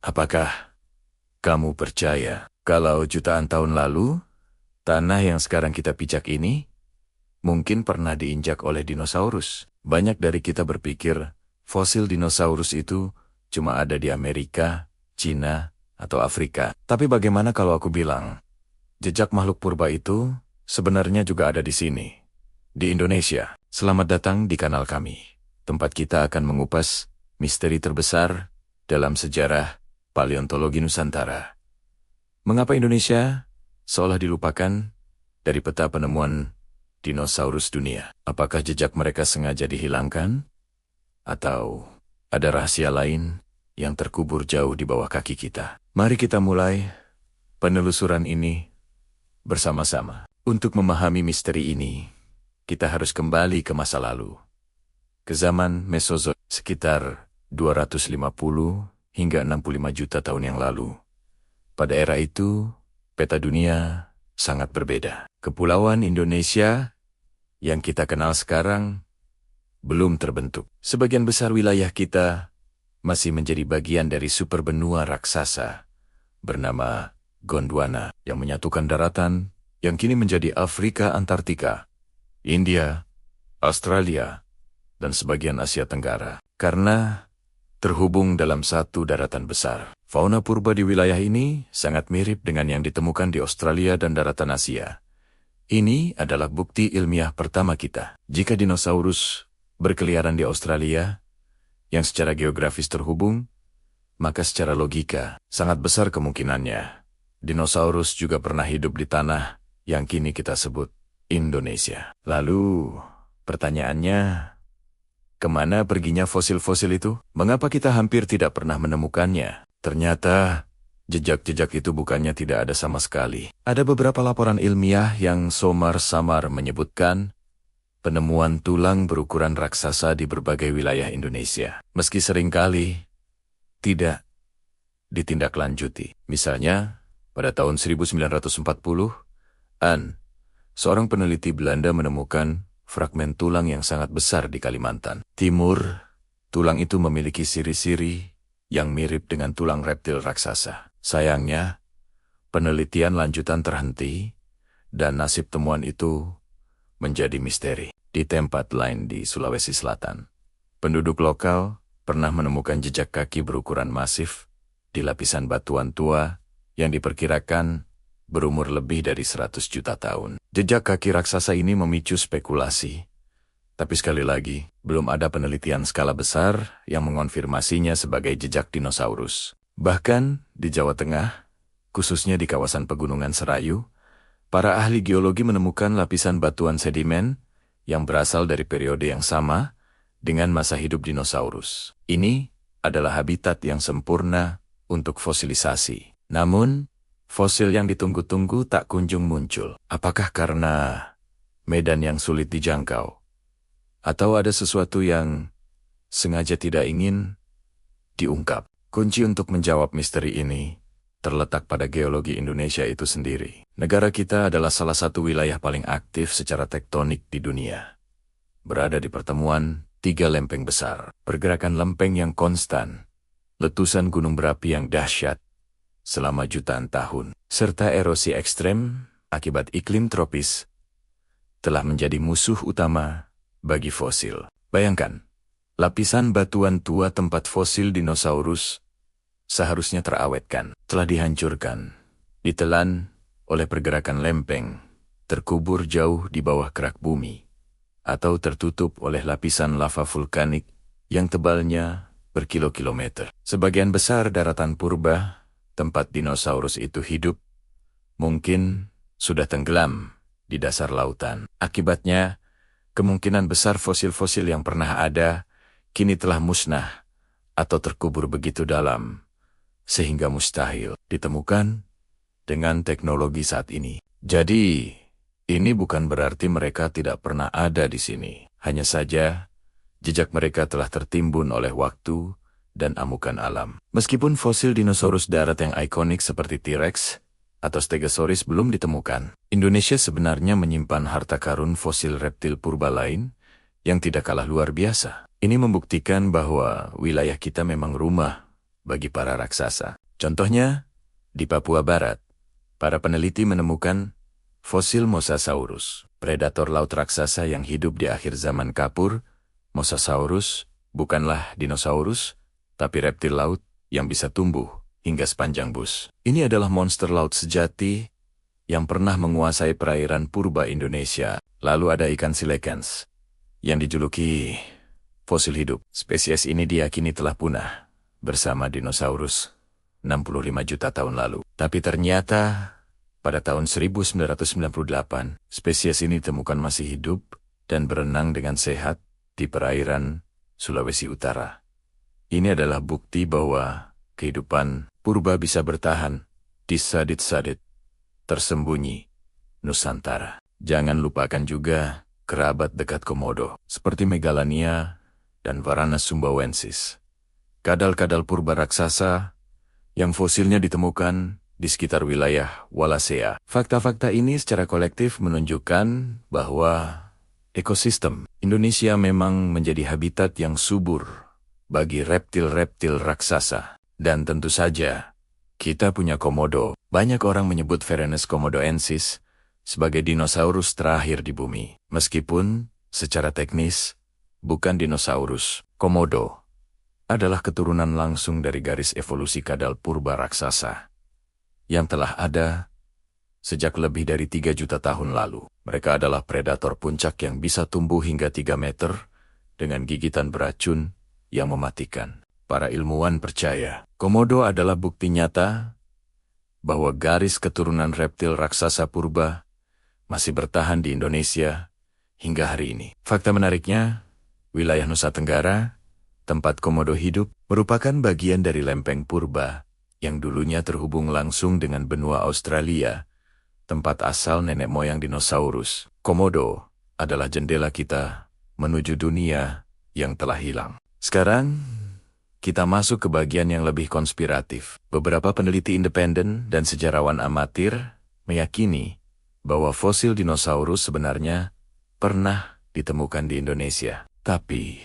Apakah kamu percaya kalau jutaan tahun lalu, tanah yang sekarang kita pijak ini mungkin pernah diinjak oleh dinosaurus? Banyak dari kita berpikir fosil dinosaurus itu cuma ada di Amerika, Cina, atau Afrika. Tapi bagaimana kalau aku bilang, jejak makhluk purba itu sebenarnya juga ada di sini, di Indonesia. Selamat datang di kanal kami. Tempat kita akan mengupas misteri terbesar dalam sejarah paleontologi Nusantara. Mengapa Indonesia seolah dilupakan dari peta penemuan dinosaurus dunia? Apakah jejak mereka sengaja dihilangkan? Atau ada rahasia lain yang terkubur jauh di bawah kaki kita? Mari kita mulai penelusuran ini bersama-sama. Untuk memahami misteri ini, kita harus kembali ke masa lalu, ke zaman Mesozoik, sekitar 250 hingga 65 juta tahun yang lalu. Pada era itu, peta dunia sangat berbeda. Kepulauan Indonesia yang kita kenal sekarang belum terbentuk. Sebagian besar wilayah kita masih menjadi bagian dari superbenua raksasa bernama Gondwana yang menyatukan daratan yang kini menjadi Afrika Antartika, India, Australia, dan sebagian Asia Tenggara. Karena terhubung dalam satu daratan besar, fauna purba di wilayah ini sangat mirip dengan yang ditemukan di Australia dan daratan Asia. Ini adalah bukti ilmiah pertama kita. Jika dinosaurus berkeliaran di Australia, yang secara geografis terhubung, maka secara logika sangat besar kemungkinannya dinosaurus juga pernah hidup di tanah yang kini kita sebut Indonesia. Lalu, pertanyaannya, kemana perginya fosil-fosil itu? Mengapa kita hampir tidak pernah menemukannya? Ternyata, jejak-jejak itu bukannya tidak ada sama sekali. Ada beberapa laporan ilmiah yang samar-samar menyebutkan penemuan tulang berukuran raksasa di berbagai wilayah Indonesia. Meski seringkali tidak ditindaklanjuti. Misalnya, pada tahun 1940-an, seorang peneliti Belanda menemukan fragmen tulang yang sangat besar di Kalimantan Timur. Tulang itu memiliki siri-siri yang mirip dengan tulang reptil raksasa. Sayangnya, penelitian lanjutan terhenti dan nasib temuan itu menjadi misteri. Di tempat lain di Sulawesi Selatan, penduduk lokal pernah menemukan jejak kaki berukuran masif di lapisan batuan tua yang diperkirakan berumur lebih dari 100 juta tahun. Jejak kaki raksasa ini memicu spekulasi. Tapi sekali lagi, belum ada penelitian skala besar yang mengonfirmasinya sebagai jejak dinosaurus. Bahkan di Jawa Tengah, khususnya di kawasan Pegunungan Serayu, para ahli geologi menemukan lapisan batuan sedimen yang berasal dari periode yang sama dengan masa hidup dinosaurus. Ini adalah habitat yang sempurna untuk fosilisasi. Namun, fosil yang ditunggu-tunggu tak kunjung muncul. Apakah karena medan yang sulit dijangkau? Atau ada sesuatu yang sengaja tidak ingin diungkap? Kunci untuk menjawab misteri ini terletak pada geologi Indonesia itu sendiri. Negara kita adalah salah satu wilayah paling aktif secara tektonik di dunia. Berada di pertemuan 3 lempeng besar, pergerakan lempeng yang konstan, letusan gunung berapi yang dahsyat selama jutaan tahun, serta erosi ekstrem akibat iklim tropis telah menjadi musuh utama bagi fosil. Bayangkan, lapisan batuan tua tempat fosil dinosaurus seharusnya terawetkan, telah dihancurkan, ditelan oleh pergerakan lempeng, terkubur jauh di bawah kerak bumi, atau tertutup oleh lapisan lava vulkanik yang tebalnya berkilo-kilometer. Sebagian besar daratan purba tempat dinosaurus itu hidup mungkin sudah tenggelam di dasar lautan. Akibatnya, kemungkinan besar fosil-fosil yang pernah ada kini telah musnah atau terkubur begitu dalam sehingga mustahil ditemukan dengan teknologi saat ini. Jadi, ini bukan berarti mereka tidak pernah ada di sini. Hanya saja, jejak mereka telah tertimbun oleh waktu dan amukan alam. Meskipun fosil dinosaurus darat yang ikonik seperti T-Rex atau Stegosaurus belum ditemukan, Indonesia sebenarnya menyimpan harta karun fosil reptil purba lain yang tidak kalah luar biasa. Ini membuktikan bahwa wilayah kita memang rumah bagi para raksasa. Contohnya, di Papua Barat, para peneliti menemukan fosil Mosasaurus, predator laut raksasa yang hidup di akhir zaman kapur. Mosasaurus bukanlah dinosaurus, tapi reptil laut yang bisa tumbuh hingga sepanjang bus. Ini adalah monster laut sejati yang pernah menguasai perairan purba Indonesia. Lalu ada ikan silekans yang dijuluki fosil hidup. Spesies ini diyakini telah punah bersama dinosaurus 65 juta tahun lalu. Tapi ternyata pada tahun 1998, spesies ini ditemukan masih hidup dan berenang dengan sehat di perairan Sulawesi Utara. Ini adalah bukti bahwa kehidupan purba bisa bertahan di sadit-sadit tersembunyi Nusantara. Jangan lupakan juga kerabat dekat Komodo, seperti Megalania dan Varanus sumbawensis. Kadal-kadal purba raksasa yang fosilnya ditemukan di sekitar wilayah Wallacea. Fakta-fakta ini secara kolektif menunjukkan bahwa ekosistem Indonesia memang menjadi habitat yang subur bagi reptil-reptil raksasa. Dan tentu saja, kita punya Komodo. Banyak orang menyebut Varanus komodoensis sebagai dinosaurus terakhir di bumi. Meskipun secara teknis bukan dinosaurus, Komodo adalah keturunan langsung dari garis evolusi kadal purba raksasa yang telah ada sejak lebih dari 3 juta tahun lalu. Mereka adalah predator puncak yang bisa tumbuh hingga 3 meter dengan gigitan beracun yang mematikan. Para ilmuwan percaya, Komodo adalah bukti nyata bahwa garis keturunan reptil raksasa purba masih bertahan di Indonesia hingga hari ini. Fakta menariknya, wilayah Nusa Tenggara, tempat Komodo hidup, merupakan bagian dari lempeng purba yang dulunya terhubung langsung dengan benua Australia, tempat asal nenek moyang dinosaurus. Komodo adalah jendela kita menuju dunia yang telah hilang. Sekarang, kita masuk ke bagian yang lebih konspiratif. Beberapa peneliti independen dan sejarawan amatir meyakini bahwa fosil dinosaurus sebenarnya pernah ditemukan di Indonesia, tapi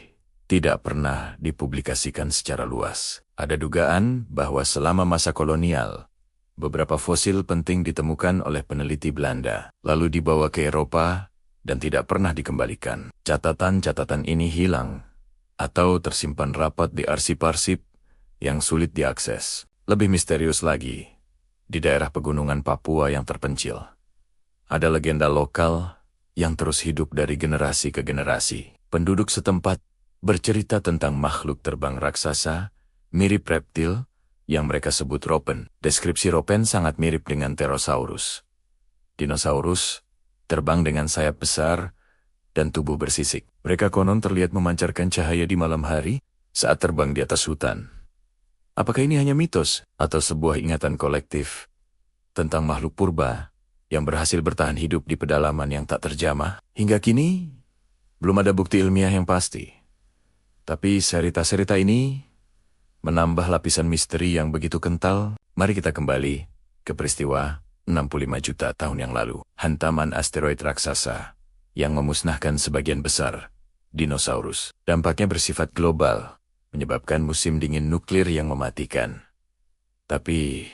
tidak pernah dipublikasikan secara luas. Ada dugaan bahwa selama masa kolonial, beberapa fosil penting ditemukan oleh peneliti Belanda, lalu dibawa ke Eropa dan tidak pernah dikembalikan. Catatan-catatan ini hilang atau tersimpan rapat di arsip-arsip yang sulit diakses. Lebih misterius lagi, di daerah pegunungan Papua yang terpencil, ada legenda lokal yang terus hidup dari generasi ke generasi. Penduduk setempat bercerita tentang makhluk terbang raksasa, mirip reptil, yang mereka sebut ropen. Deskripsi ropen sangat mirip dengan Pterosaurus. Dinosaurus terbang dengan sayap besar dan tubuh bersisik. Mereka konon terlihat memancarkan cahaya di malam hari saat terbang di atas hutan. Apakah ini hanya mitos atau sebuah ingatan kolektif tentang makhluk purba yang berhasil bertahan hidup di pedalaman yang tak terjamah? Hingga kini, belum ada bukti ilmiah yang pasti. Tapi cerita-cerita ini menambah lapisan misteri yang begitu kental. Mari kita kembali ke peristiwa 65 juta tahun yang lalu. Hantaman asteroid raksasa yang memusnahkan sebagian besar dinosaurus. Dampaknya bersifat global, menyebabkan musim dingin nuklir yang mematikan. Tapi,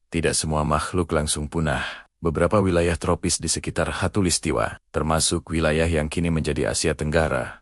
tidak semua makhluk langsung punah. Beberapa wilayah tropis di sekitar Khatulistiwa, termasuk wilayah yang kini menjadi Asia Tenggara,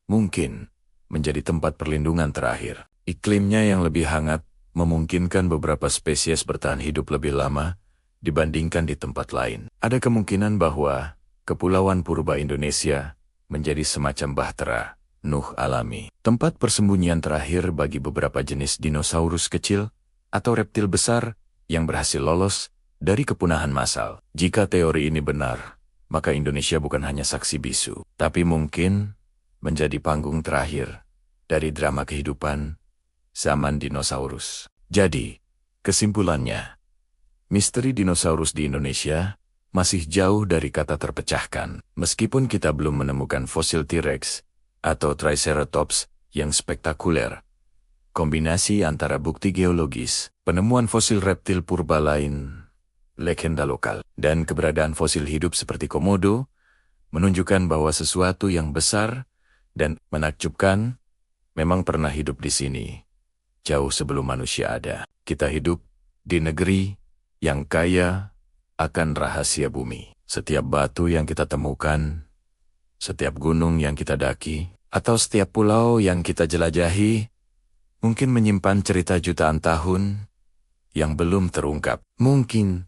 mungkin menjadi tempat perlindungan terakhir. Iklimnya yang lebih hangat memungkinkan beberapa spesies bertahan hidup lebih lama dibandingkan di tempat lain. Ada kemungkinan bahwa Kepulauan Purba Indonesia menjadi semacam bahtera Nuh alami, tempat persembunyian terakhir bagi beberapa jenis dinosaurus kecil atau reptil besar yang berhasil lolos dari kepunahan massal. Jika teori ini benar, maka Indonesia bukan hanya saksi bisu, tapi mungkin menjadi panggung terakhir dari drama kehidupan zaman dinosaurus. Jadi, kesimpulannya, misteri dinosaurus di Indonesia masih jauh dari kata terpecahkan. Meskipun kita belum menemukan fosil T-Rex atau Triceratops yang spektakuler, kombinasi antara bukti geologis, penemuan fosil reptil purba lain, legenda lokal, dan keberadaan fosil hidup seperti Komodo menunjukkan bahwa sesuatu yang besar dan menakjubkan memang pernah hidup di sini jauh sebelum manusia ada. Kita hidup di negeri yang kaya akan rahasia bumi. Setiap batu yang kita temukan, setiap gunung yang kita daki, atau setiap pulau yang kita jelajahi, mungkin menyimpan cerita jutaan tahun yang belum terungkap. Mungkin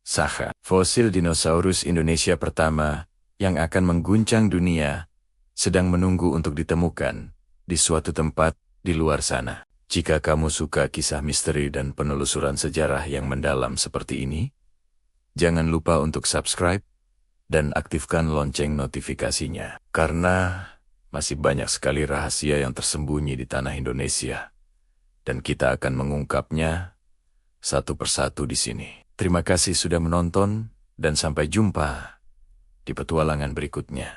saja fosil dinosaurus Indonesia pertama yang akan mengguncang dunia sedang menunggu untuk ditemukan di suatu tempat di luar sana. Jika kamu suka kisah misteri dan penelusuran sejarah yang mendalam seperti ini, jangan lupa untuk subscribe dan aktifkan lonceng notifikasinya. Karena masih banyak sekali rahasia yang tersembunyi di tanah Indonesia, dan kita akan mengungkapnya satu persatu di sini. Terima kasih sudah menonton, dan sampai jumpa di petualangan berikutnya.